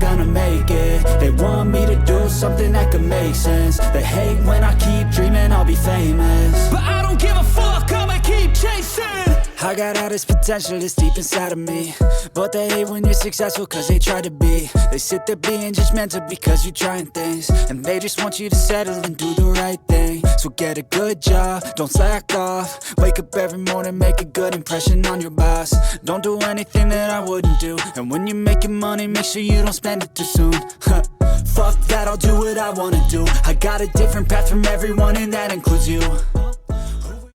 gonna make it. They want me to do something that could make sense. They hate when I keep dreaming I'll be famous, but I don't give a fuck, I'ma keep chasing. I got all this potential that's deep inside of me, but they hate when you're successful cause they try to be. They sit there being judgmental because you're trying things, and they just want you to settle and do the right thing. So get a good job, don't slack off. Wake up every morning, make a good impression on your boss. Don't do anything that I wouldn't do, and when you're making money, make sure you don't spend it too soon. Fuck that, I'll do what I wanna do. I got a different path from everyone and that includes you.